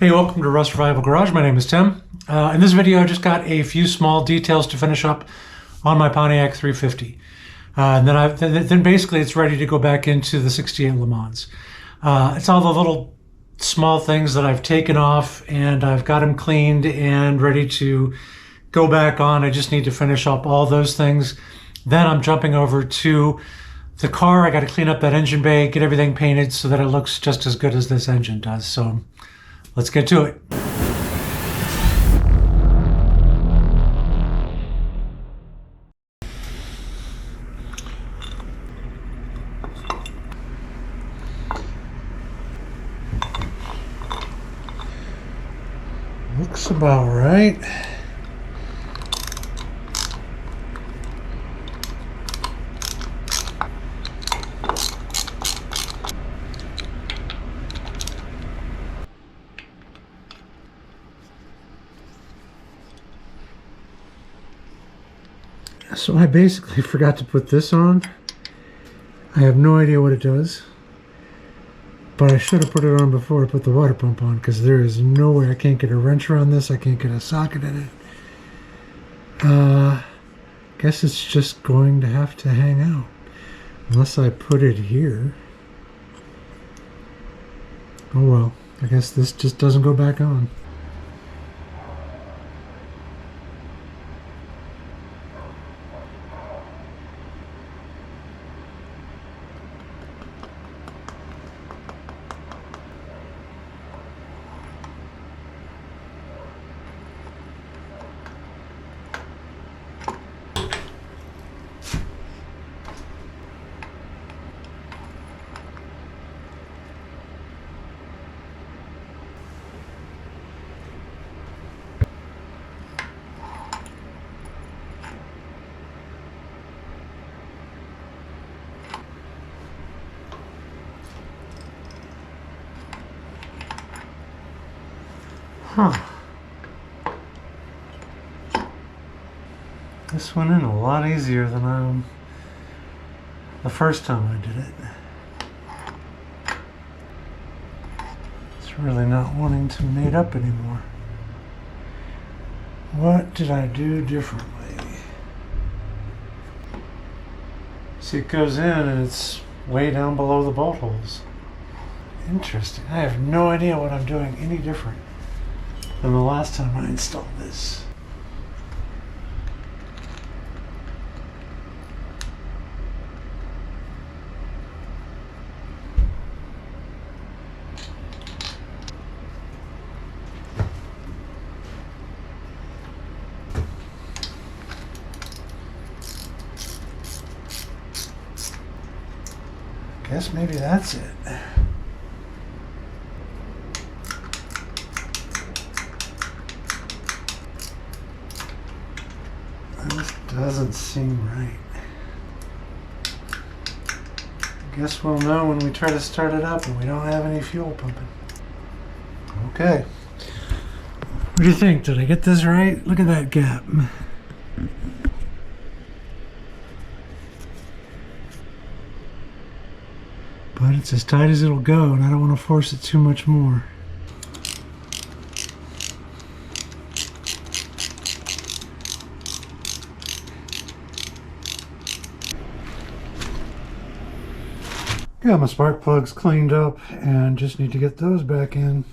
Hey, welcome to Rust Revival Garage. My name is Tim. In this video, I just got a few small details to finish up on my Pontiac 350. And then basically it's ready to go back into the 68 LeMans. It's all the little small things that I've taken off and I've got them cleaned and ready to go back on. I just need to finish up all those things. Then I'm jumping over to the car. I got to clean up that engine bay, get everything painted so that it looks just as good as this engine does. So let's get to it. Looks about right. So I basically forgot to put this on. I have no idea what it does, but I should have put it on before I put the water pump on, because there is no way. I can't get a wrench around this. I can't get a socket in it. Guess it's just going to have to hang out unless I put it here. Oh well, I guess this just doesn't go back on. Huh. This went in a lot easier than the first time I did it. It's really not wanting to mate up anymore. What did I do differently? See, it goes in and it's way down below the bolt holes. Interesting. I have no idea what I'm doing any different than the last time I installed this. Guess maybe that's it. This doesn't seem right. Guess we'll know when we try to start it up and we don't have any fuel pumping. Okay. What do you think? Did I get this right? Look at that gap. But it's as tight as it'll go, and I don't want to force it too much more. Got my spark plugs cleaned up and just need to get those back in.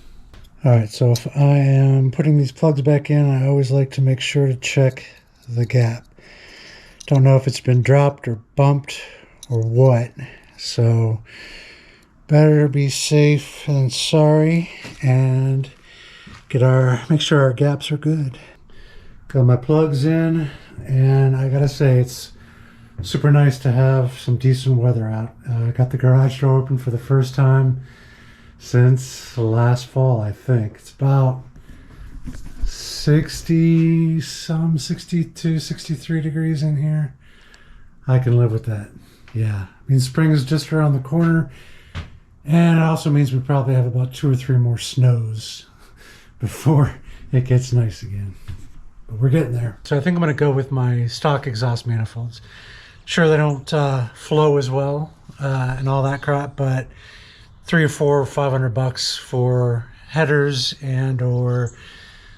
Alright, so if I am putting these plugs back in, I always like to make sure to check the gap. Don't know if it's been dropped or bumped or what, so better be safe than sorry and make sure our gaps are good. Got my plugs in, and I gotta say it's super nice to have some decent weather out. I got the garage door open for the first time since last fall, I think. It's about 62, 63 degrees in here. I can live with that. Yeah, I mean, spring is just around the corner, and it also means we probably have about 2 or 3 more snows before it gets nice again. But we're getting there. So I think I'm going to go with my stock exhaust manifolds. Sure, they don't flow as well and all that crap, but $300 or $400 or $500 for headers and or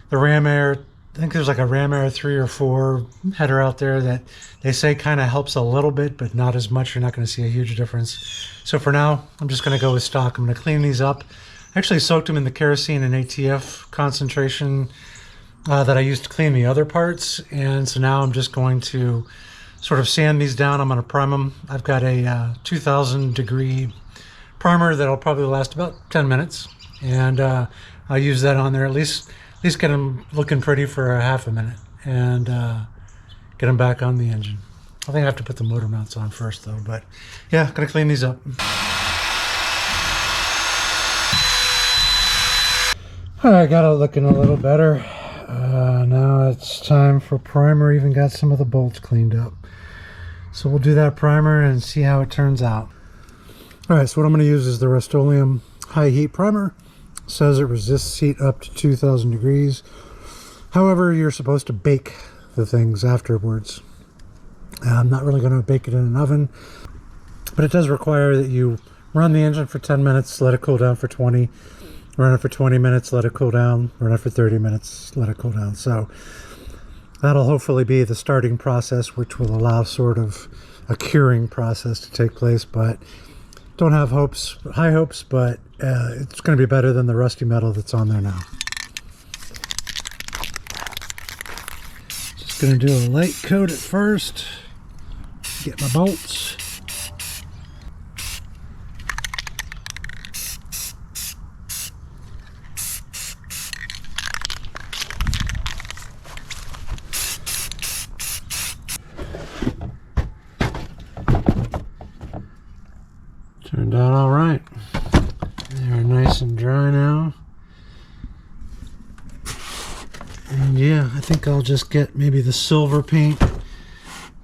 the ram air. I think there's like a ram air 3 or 4 header out there that they say kind of helps a little bit, but not as much. You're not going to see a huge difference. So for now, I'm just going to go with stock. I'm going to clean these up. I actually soaked them in the kerosene and ATF concentration that I used to clean the other parts. And so now I'm just going to sort of sand these down. I'm going to prime them. I've got a 2000 degree primer that'll probably last about 10 minutes. And I'll use that on there, at least get them looking pretty for a half a minute, and get them back on the engine. I think I have to put the motor mounts on first though, but yeah, gonna clean these up. All right, got it looking a little better. Now it's time for primer. Even got some of the bolts cleaned up. So we'll do that primer and see how it turns out. All right, so what I'm gonna use is the Rust-Oleum high heat primer. It says it resists heat up to 2000 degrees. However, you're supposed to bake the things afterwards. I'm not really gonna bake it in an oven, but it does require that you run the engine for 10 minutes, let it cool down for 20, run it for 20 minutes, let it cool down, run it for 30 minutes, let it cool down. So that'll hopefully be the starting process, which will allow sort of a curing process to take place, but don't have high hopes, but it's going to be better than the rusty metal that's on there now. Just going to do a light coat at first, get my bolts. Turned out all right. They're nice and dry now. And yeah, I think I'll just get maybe the silver paint,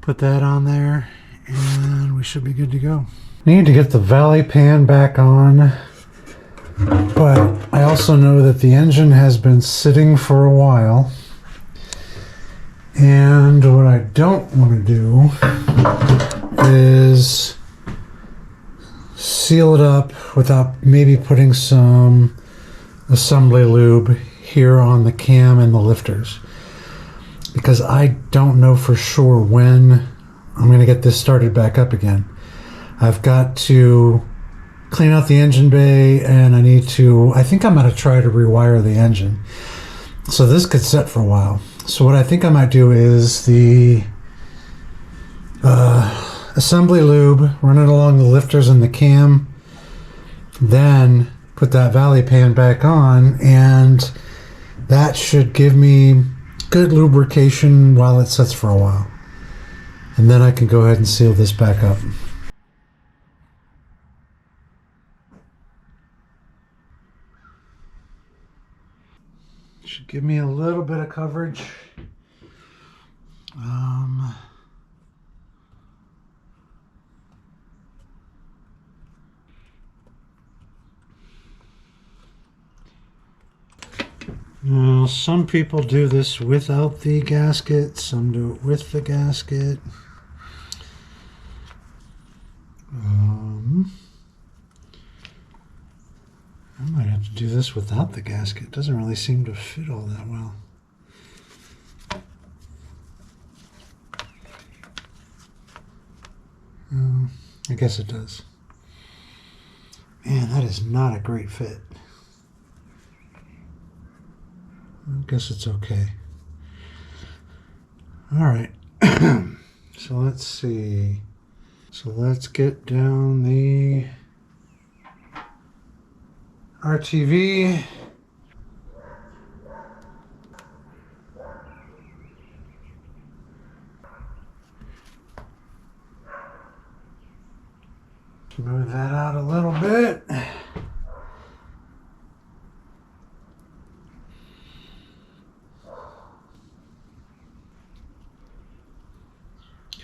put that on there, and we should be good to go. Need to get the valley pan back on, but I also know that the engine has been sitting for a while. And what I don't want to do is seal it up without maybe putting some assembly lube here on the cam and the lifters, because I don't know for sure when I'm going to get this started back up again. I've got to clean out the engine bay, and I think I'm going to try to rewire the engine. So this could sit for a while. So what I think I might do is the assembly lube, run it along the lifters and the cam, then put that valley pan back on, and that should give me good lubrication while it sits for a while. And then I can go ahead and seal this back up. Should give me a little bit of coverage. Now, some people do this without the gasket, some do it with the gasket. I might have to do this without the gasket. It doesn't really seem to fit all that well. I guess it does. Man, that is not a great fit. I guess it's okay. All right. So let's see. So let's get down the RTV. Move that out a little bit.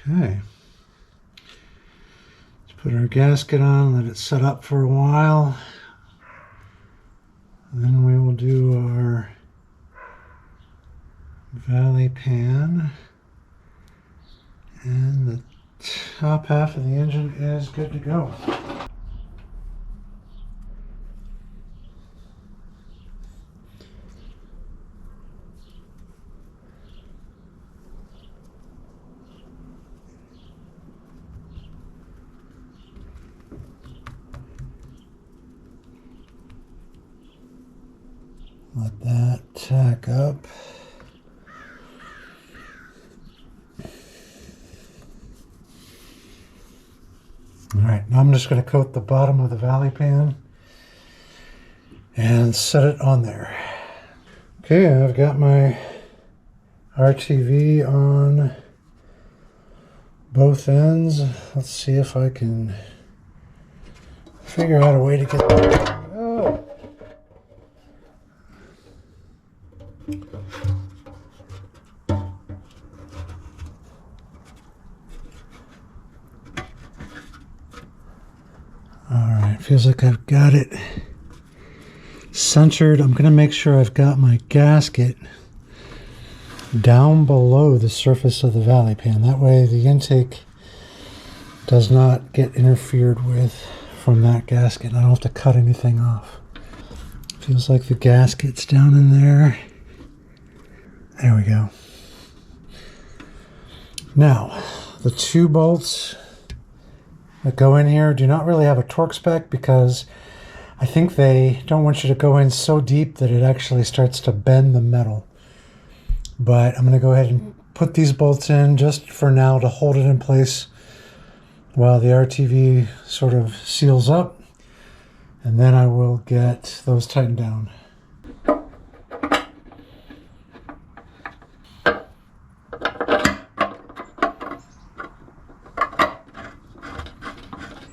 Okay. Let's put our gasket on, let it set up for a while. Then we will do our valley pan, and the top half of the engine is good to go. Let that tack up. All right, now I'm just going to coat the bottom of the valley pan and set it on there. Okay, I've got my RTV on both ends. Let's see if I can figure out a way to get that. Oh. Alright, feels like I've got it centered. I'm going to make sure I've got my gasket down below the surface of the valley pan. That way the intake does not get interfered with from that gasket. I don't have to cut anything off. Feels like the gasket's down in there. There we go. Now, the 2 bolts that go in here do not really have a torque spec because I think they don't want you to go in so deep that it actually starts to bend the metal. But I'm going to go ahead and put these bolts in just for now to hold it in place while the RTV sort of seals up, and then I will get those tightened down.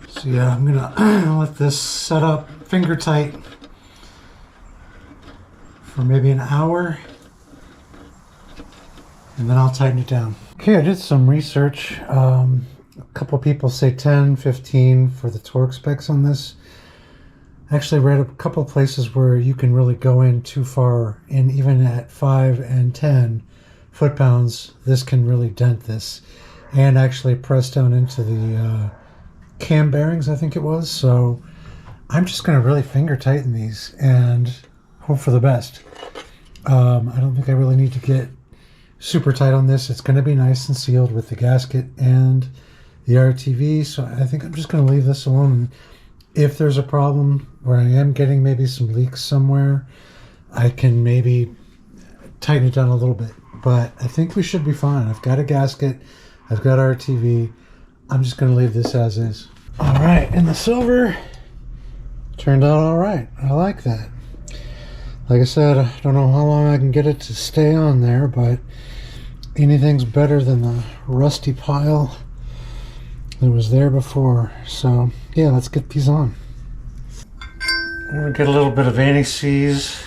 So yeah, I'm gonna let this set up finger tight for maybe an hour, and then I'll tighten it down. Okay, I did some research. A couple people say 10, 15 for the torque specs on this. I actually read a couple places where you can really go in too far, and even at 5 and 10 foot-pounds, this can really dent this and actually press down into the cam bearings, I think it was. So I'm just going to really finger tighten these and hope for the best. I don't think I really need to get super tight on this. It's going to be nice and sealed with the gasket and the RTV, so I think I'm just going to leave this alone. And if there's a problem where I am getting maybe some leaks somewhere, I can maybe tighten it down a little bit. But I think we should be fine. I've got a gasket, I've got RTV. I'm just going to leave this as is. All right, and the silver turned out all right. I like that. Like I said, I don't know how long I can get it to stay on there, but anything's better than the rusty pile that was there before. So yeah, let's get these on. I'm gonna get a little bit of anti-seize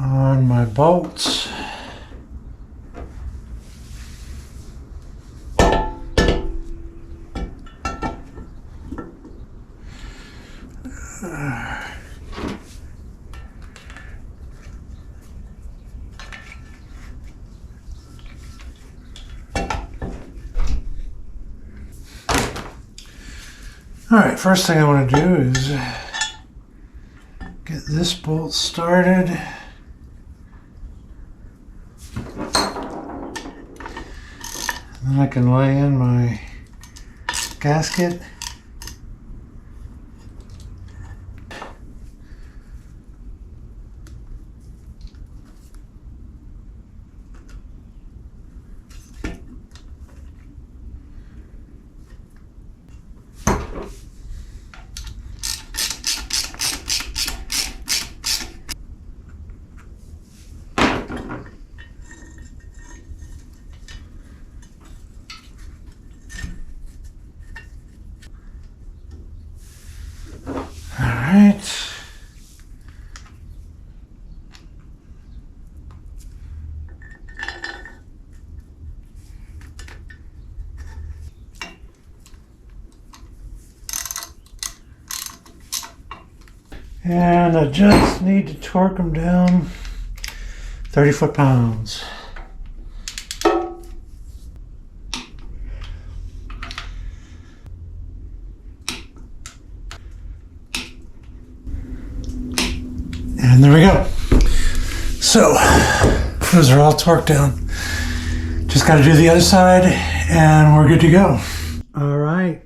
on my bolts. Alright, first thing I want to do is get this bolt started. And then I can lay in my gasket. Alright. And I just need to torque them down 30 foot-pounds. And there we go. So those are all torqued down. Just got to do the other side and we're good to go. All right,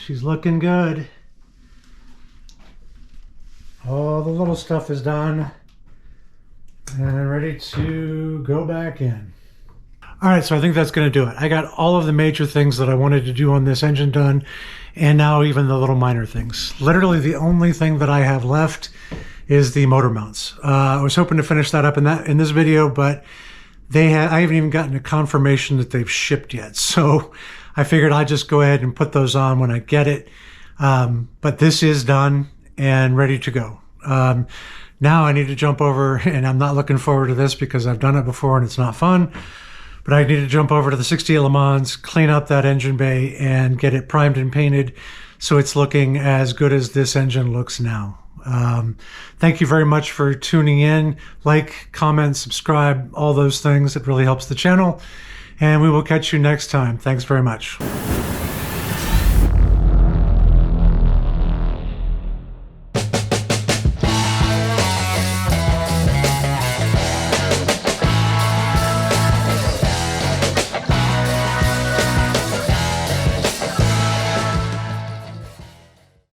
she's looking good. All the little stuff is done and ready to go back in. All right, so I think that's going to do it. I got all of the major things that I wanted to do on this engine done, and now even the little minor things. Literally the only thing that I have left is the motor mounts. I was hoping to finish that up in this video, but I haven't even gotten a confirmation that they've shipped yet. So I figured I'd just go ahead and put those on when I get it. But this is done and ready to go. Now I need to jump over, and I'm not looking forward to this because I've done it before and it's not fun. But I need to jump over to the 68 LeMans, clean up that engine bay, and get it primed and painted so it's looking as good as this engine looks now. Thank you very much for tuning in. Like, comment, subscribe, all those things. It really helps the channel. And we will catch you next time. Thanks very much.